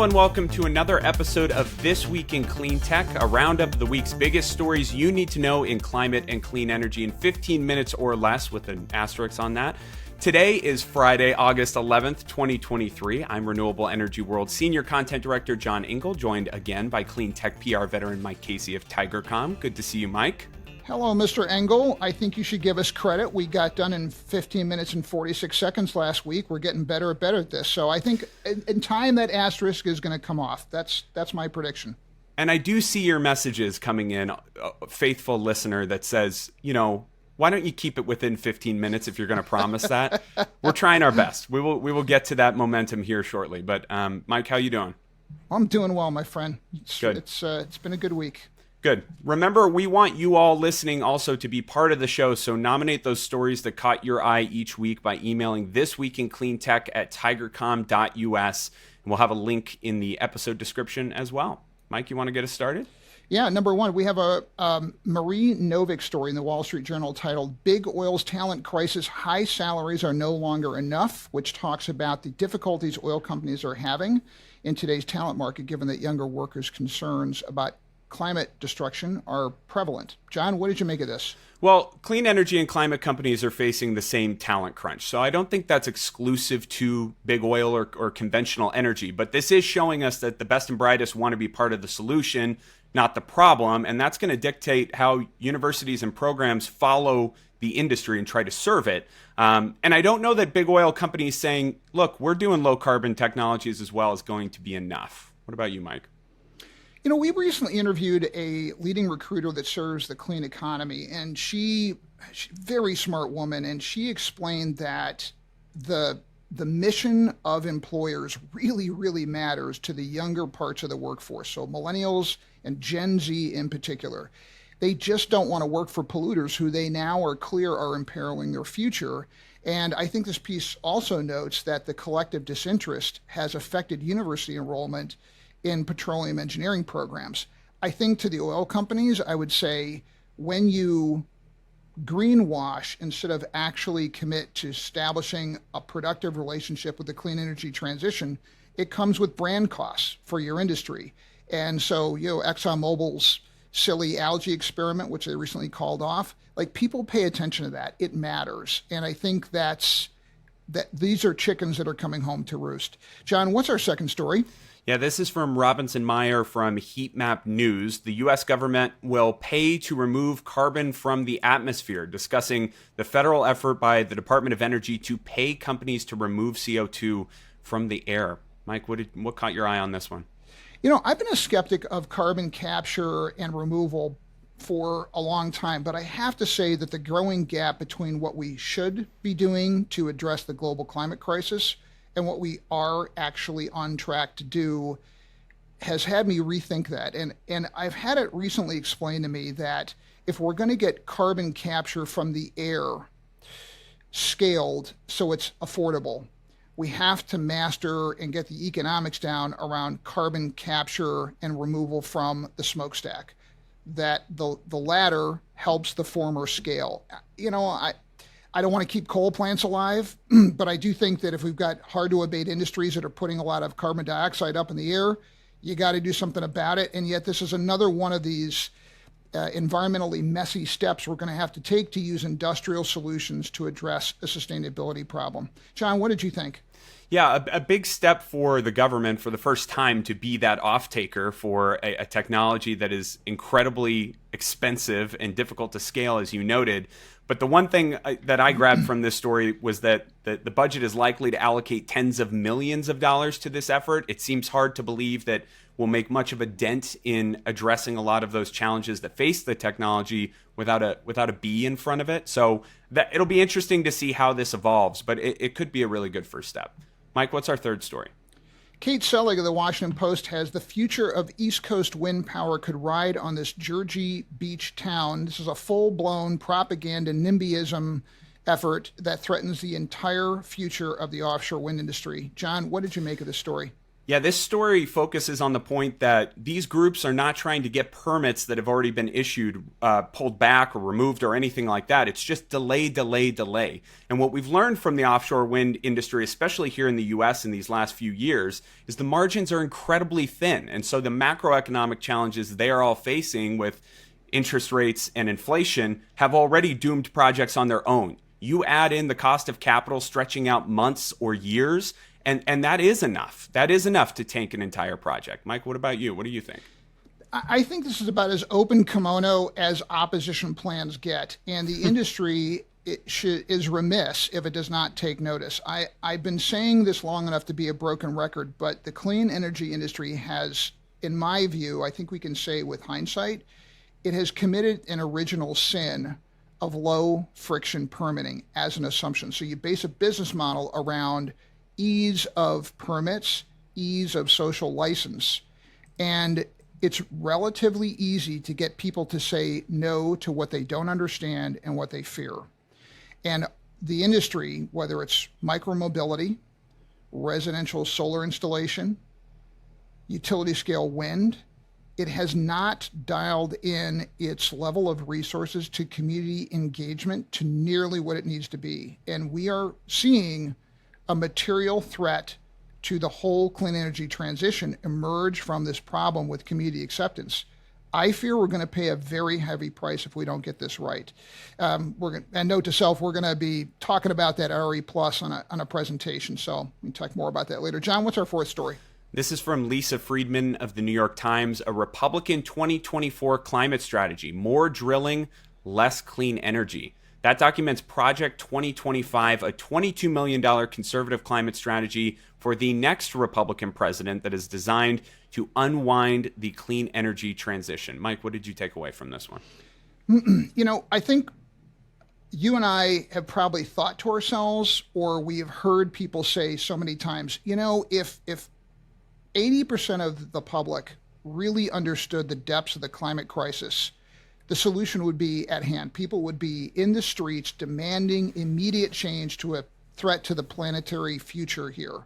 and welcome to another episode of This Week in Cleantech, a roundup of the week's biggest stories you need to know in climate and clean energy in 15 minutes or less, with an asterisk on that. Today is Friday, August 11th, 2023. I'm Renewable Energy World Senior Content Director John Engel, joined again by Cleantech PR veteran Mike Casey of Tigercomm. Good to see you, Mike. Hello, Mr. Engel. I think you should give us credit. We got done in 15 minutes and 46 seconds last week. We're getting better at this. So I think in time that asterisk is going to come off. That's my prediction. And I do see your messages coming in, a faithful listener that says, why don't you keep it within 15 minutes if you're going to promise that? We're trying our best. We will get to that momentum here shortly. But Mike, how you doing? I'm doing well, my friend. Good. It's been a good week. Good. Remember, we want you all listening also to be part of the show, so nominate those stories that caught your eye each week by emailing thisweekincleantech@tigercomm.us, and we'll have a link in the episode description as well. Mike, you want to get us started? Yeah, number one, we have a Marie Novick story in the Wall Street Journal titled "Big Oil's Talent Crisis, High Salaries Are No Longer Enough," which talks about the difficulties oil companies are having in today's talent market, given that younger workers' concerns about climate destruction are prevalent. John, what did you make of this? Well, clean energy and climate companies are facing the same talent crunch. So I don't think that's exclusive to big oil or conventional energy. But this is showing us that the best and brightest want to be part of the solution, not the problem. And that's going to dictate how universities and programs follow the industry and try to serve it. And I don't know that big oil companies saying, look, we're doing low carbon technologies as well, is going to be enough. What about you, Mike? We recently interviewed a leading recruiter that serves the clean economy, and she's a very smart woman, and she explained that the mission of employers really, really matters to the younger parts of the workforce. So millennials and Gen Z in particular, they just don't want to work for polluters who they now are clear are imperiling their future. And I think this piece also notes that the collective disinterest has affected university enrollment in petroleum engineering programs. I think to the oil companies, I would say when you greenwash instead of actually commit to establishing a productive relationship with the clean energy transition, it comes with brand costs for your industry. And so, ExxonMobil's silly algae experiment, which they recently called off, people pay attention to that. It matters. And I think that these are chickens that are coming home to roost. John, what's our second story? Yeah, this is from Robinson Meyer from Heatmap News. The U.S. government will pay to remove carbon from the atmosphere, discussing the federal effort by the Department of Energy to pay companies to remove CO2 from the air. Mike, what caught your eye on this one? I've been a skeptic of carbon capture and removal for a long time, but I have to say that the growing gap between what we should be doing to address the global climate crisis and what we are actually on track to do has had me rethink that. And I've had it recently explained to me that if we're going to get carbon capture from the air scaled so it's affordable, we have to master and get the economics down around carbon capture and removal from the smokestack. That the latter helps the former scale. I don't want to keep coal plants alive, but I do think that if we've got hard to abate industries that are putting a lot of carbon dioxide up in the air, you got to do something about it. And yet this is another one of these environmentally messy steps we're going to have to take to use industrial solutions to address a sustainability problem. John, what did you think? Yeah, a big step for the government for the first time to be that off-taker for a technology that is incredibly expensive and difficult to scale, as you noted. But the one thing that I grabbed from this story was that the budget is likely to allocate tens of millions of dollars to this effort. It seems hard to believe that we'll make much of a dent in addressing a lot of those challenges that face the technology without a B in front of it. So it'll be interesting to see how this evolves, but it could be a really good first step. Mike, what's our third story? Kate Selig of the Washington Post has the future of East Coast wind power could ride on this Jersey Beach town. This is a full-blown propaganda NIMBYism effort that threatens the entire future of the offshore wind industry. John, what did you make of this story? Yeah, this story focuses on the point that these groups are not trying to get permits that have already been issued, pulled back or removed or anything like that. It's just delay, delay, delay. And what we've learned from the offshore wind industry, especially here in the US in these last few years, is the margins are incredibly thin. And so the macroeconomic challenges they are all facing with interest rates and inflation have already doomed projects on their own. You add in the cost of capital stretching out months or years, and that is enough. That is enough to tank an entire project. Mike, what about you? What do you think? I think this is about as open kimono as opposition plans get, and the industry is remiss if it does not take notice. I've been saying this long enough to be a broken record, but the clean energy industry has, in my view, I think we can say with hindsight, it has committed an original sin of low friction permitting as an assumption. So you base a business model around ease of permits, ease of social license, and it's relatively easy to get people to say no to what they don't understand and what they fear. And the industry, whether it's micromobility, residential solar installation, utility scale wind, it has not dialed in its level of resources to community engagement to nearly what it needs to be. And we are seeing a material threat to the whole clean energy transition emerge from this problem with community acceptance. I fear we're going to pay a very heavy price if we don't get this right. And note to self, we're going to be talking about that IRA Plus on a presentation. So we can talk more about that later. John, what's our fourth story? This is from Lisa Friedman of the New York Times, a Republican 2024 climate strategy, more drilling, less clean energy. That documents Project 2025, a $22 million conservative climate strategy for the next Republican president that is designed to unwind the clean energy transition. Mike, what did you take away from this one? I think you and I have probably thought to ourselves, or we have heard people say so many times, if 80% of the public really understood the depths of the climate crisis, the solution would be at hand. People would be in the streets demanding immediate change to a threat to the planetary future here.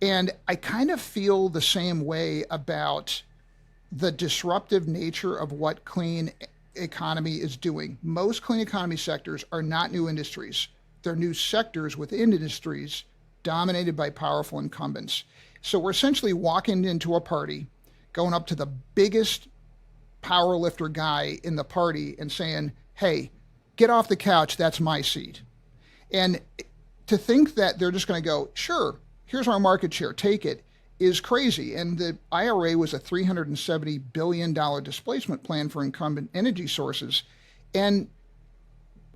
And I kind of feel the same way about the disruptive nature of what clean economy is doing. Most clean economy sectors are not new industries. They're new sectors within industries dominated by powerful incumbents. So we're essentially walking into a party, going up to the biggest power lifter guy in the party and saying, hey, get off the couch, that's my seat. And to think that they're just going to go, sure, here's our market share, take it, is crazy. And the IRA was a $370 billion displacement plan for incumbent energy sources. And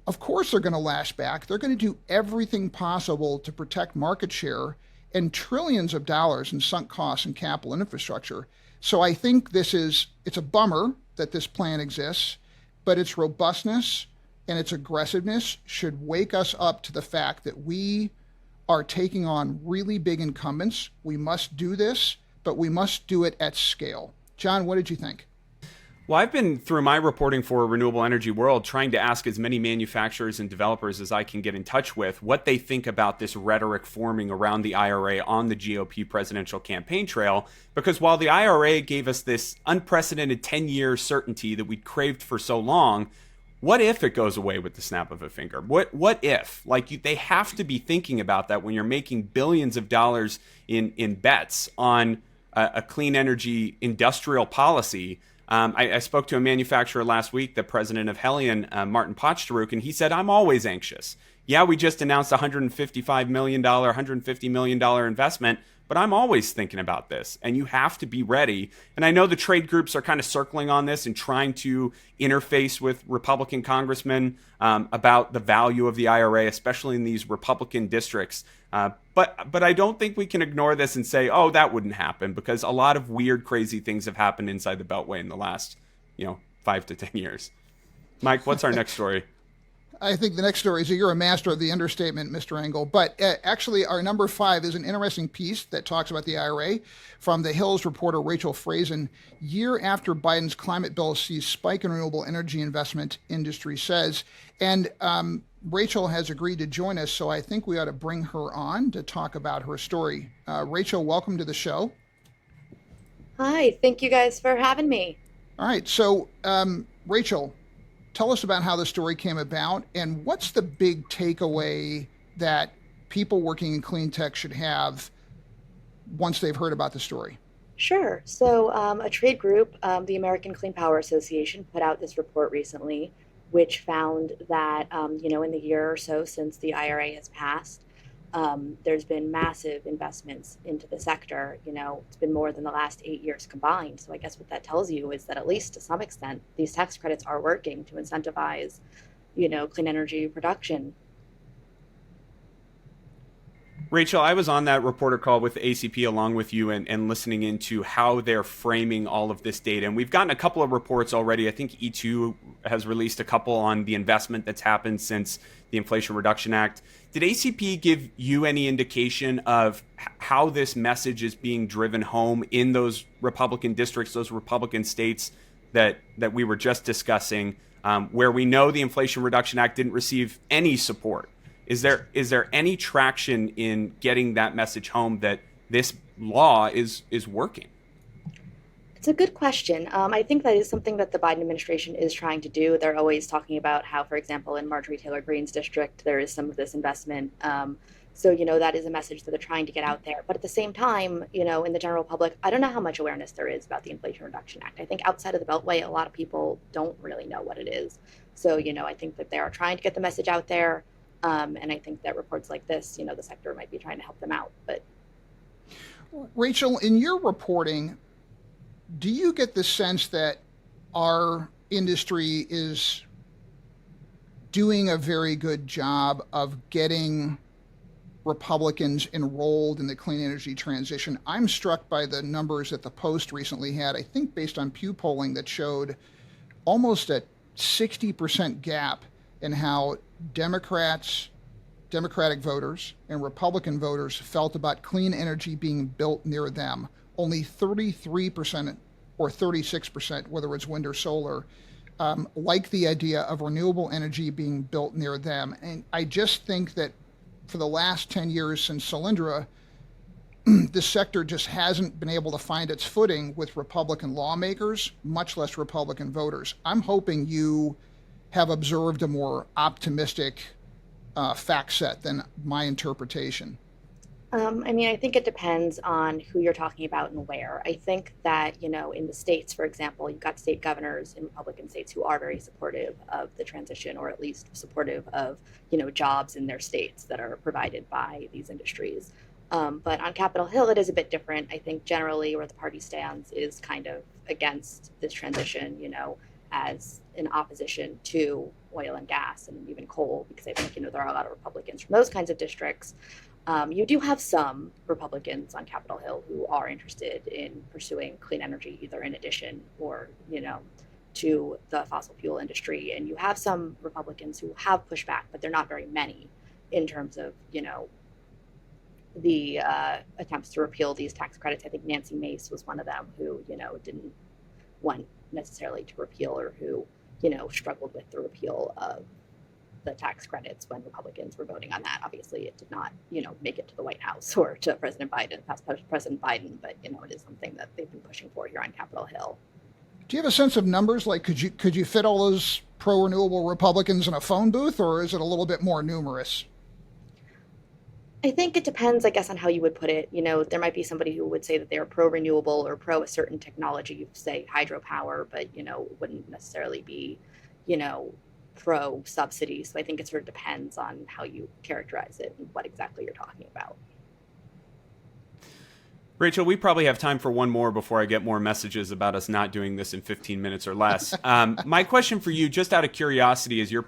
of course they're going to lash back. They're going to do everything possible to protect market share and trillions of dollars in sunk costs and capital infrastructure. So I think it's a bummer that this plan exists, but its robustness and its aggressiveness should wake us up to the fact that we are taking on really big incumbents. We must do this, but we must do it at scale. John, what did you think? Well, I've been through my reporting for Renewable Energy World trying to ask as many manufacturers and developers as I can get in touch with what they think about this rhetoric forming around the IRA on the GOP presidential campaign trail. Because while the IRA gave us this unprecedented 10-year certainty that we'd craved for so long, what if it goes away with the snap of a finger? What if? They have to be thinking about that when you're making billions of dollars in bets on a clean energy industrial policy. I spoke to a manufacturer last week, the president of Helion, Martin Pochteruk, and he said, I'm always anxious. Yeah, we just announced a $150 million investment, but I'm always thinking about this, and you have to be ready. And I know the trade groups are kind of circling on this and trying to interface with Republican congressmen about the value of the IRA, especially in these Republican districts. But I don't think we can ignore this and say, oh, that wouldn't happen, because a lot of weird, crazy things have happened inside the Beltway in the last, 5 to 10 years. Mike, what's our next story? I think the next story is that you're a master of the understatement, Mr. Engel. But actually, our number 5 is an interesting piece that talks about the IRA from the Hill's reporter Rachel Frazin. Year after Biden's climate bill sees spike in renewable energy investment, industry says. And Rachel has agreed to join us, so I think we ought to bring her on to talk about her story. Rachel, welcome to the show. Hi, thank you guys for having me. All right, so Rachel, tell us about how the story came about and what's the big takeaway that people working in clean tech should have once they've heard about the story. Sure. So, a trade group, the American Clean Power Association, put out this report recently, which found that, in the year or so since the IRA has passed, there's been massive investments into the sector. It's been more than the last 8 years combined. So, I guess what that tells you is that at least to some extent, these tax credits are working to incentivize, clean energy production. Rachel, I was on that reporter call with the ACP along with you and listening into how they're framing all of this data. And we've gotten a couple of reports already. I think E2 has released a couple on the investment that's happened since the Inflation Reduction Act. Did ACP give you any indication of how this message is being driven home in those Republican districts, those Republican states that we were just discussing, where we know the Inflation Reduction Act didn't receive any support? Is there any traction in getting that message home that this law is working? It's a good question. I think that is something that the Biden administration is trying to do. They're always talking about how, for example, in Marjorie Taylor Greene's district, there is some of this investment. So that is a message that they're trying to get out there. But at the same time, in the general public, I don't know how much awareness there is about the Inflation Reduction Act. I think outside of the Beltway, a lot of people don't really know what it is. So, I think that they are trying to get the message out there. And I think that reports like this, the sector might be trying to help them out. But Rachel, in your reporting, do you get the sense that our industry is doing a very good job of getting Republicans enrolled in the clean energy transition? I'm struck by the numbers that the Post recently had, I think based on Pew polling, that showed almost a 60% gap in how Democratic voters and Republican voters felt about clean energy being built near them. Only 33% or 36%, whether it's wind or solar, like the idea of renewable energy being built near them. And I just think that for the last 10 years since Solyndra, this sector just hasn't been able to find its footing with Republican lawmakers, much less Republican voters. I'm hoping you have observed a more optimistic fact set than my interpretation. I think it depends on who you're talking about and where. I think that, in the states, for example, you've got state governors in Republican states who are very supportive of the transition, or at least supportive of, jobs in their states that are provided by these industries. But on Capitol Hill, it is a bit different. I think generally where the party stands is kind of against this transition, as in opposition to oil and gas and even coal, because I think, there are a lot of Republicans from those kinds of districts. You do have some Republicans on Capitol Hill who are interested in pursuing clean energy, either in addition or, to the fossil fuel industry. And you have some Republicans who have pushed back, but they're not very many in terms of, the attempts to repeal these tax credits. I think Nancy Mace was one of them who, didn't want necessarily to repeal, or who, struggled with the repeal of the tax credits when Republicans were voting on that. Obviously, it did not, make it to the White House or to President Biden, past President Biden, but, it is something that they've been pushing for here on Capitol Hill. Do you have a sense of numbers? Like, could you fit all those pro-renewable Republicans in a phone booth, or is it a little bit more numerous? I think it depends, I guess, on how you would put it. There might be somebody who would say that they are pro-renewable or pro a certain technology, say hydropower, but, wouldn't necessarily be, pro-subsidy. So I think it sort of depends on how you characterize it and what exactly you're talking about. Rachel, we probably have time for one more before I get more messages about us not doing this in 15 minutes or less. My question for you, just out of curiosity, as you're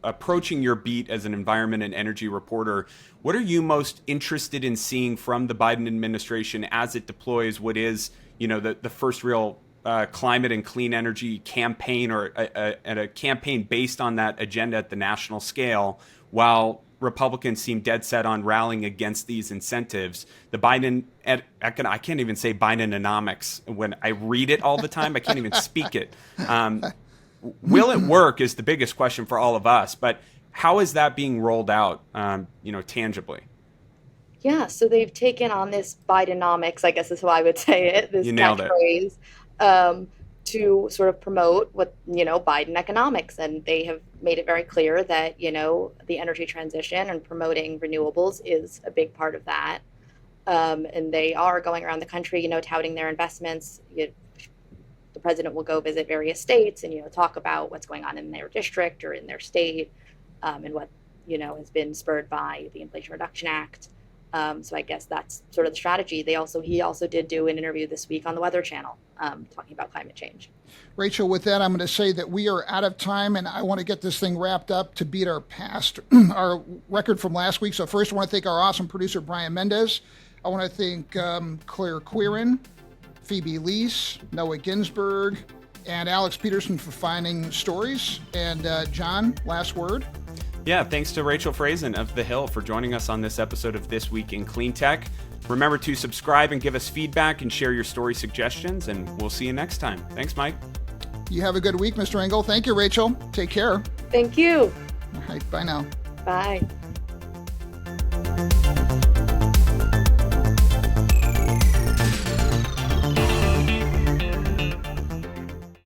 approaching your beat as an environment and energy reporter, what are you most interested in seeing from the Biden administration as it deploys what is, the first real climate and clean energy campaign, or a campaign based on that agenda at the national scale, while Republicans seem dead set on rallying against these incentives? The Biden, I can't even say Bidenomics when I read it all the time. I can't even speak it. Will it work is the biggest question for all of us. But How is that being rolled out, tangibly? Yeah, so they've taken on this Bidenomics, I guess is how I would say it, this You nailed it. catchphrase, to sort of promote what, Biden economics. And they have made it very clear that, the energy transition and promoting renewables is a big part of that. And they are going around the country, touting their investments. The president will go visit various states and, talk about what's going on in their district or in their state, and what, has been spurred by the Inflation Reduction Act. So I guess that's sort of the strategy. He also did do an interview this week on the Weather Channel, talking about climate change. Rachel, with that, I'm going to say that we are out of time, and I want to get this thing wrapped up to beat our our record from last week. So first, I want to thank our awesome producer, Brian Mendez. I want to thank Claire Quirin, Phoebe Leese, Noah Ginsberg, and Alex Peterson for finding stories. And John, last word. Yeah, thanks to Rachel Frazin of The Hill for joining us on this episode of This Week in Cleantech. Remember to subscribe and give us feedback and share your story suggestions, and we'll see you next time. Thanks, Mike. You have a good week, Mr. Engel. Thank you, Rachel. Take care. Thank you. All right, bye now. Bye.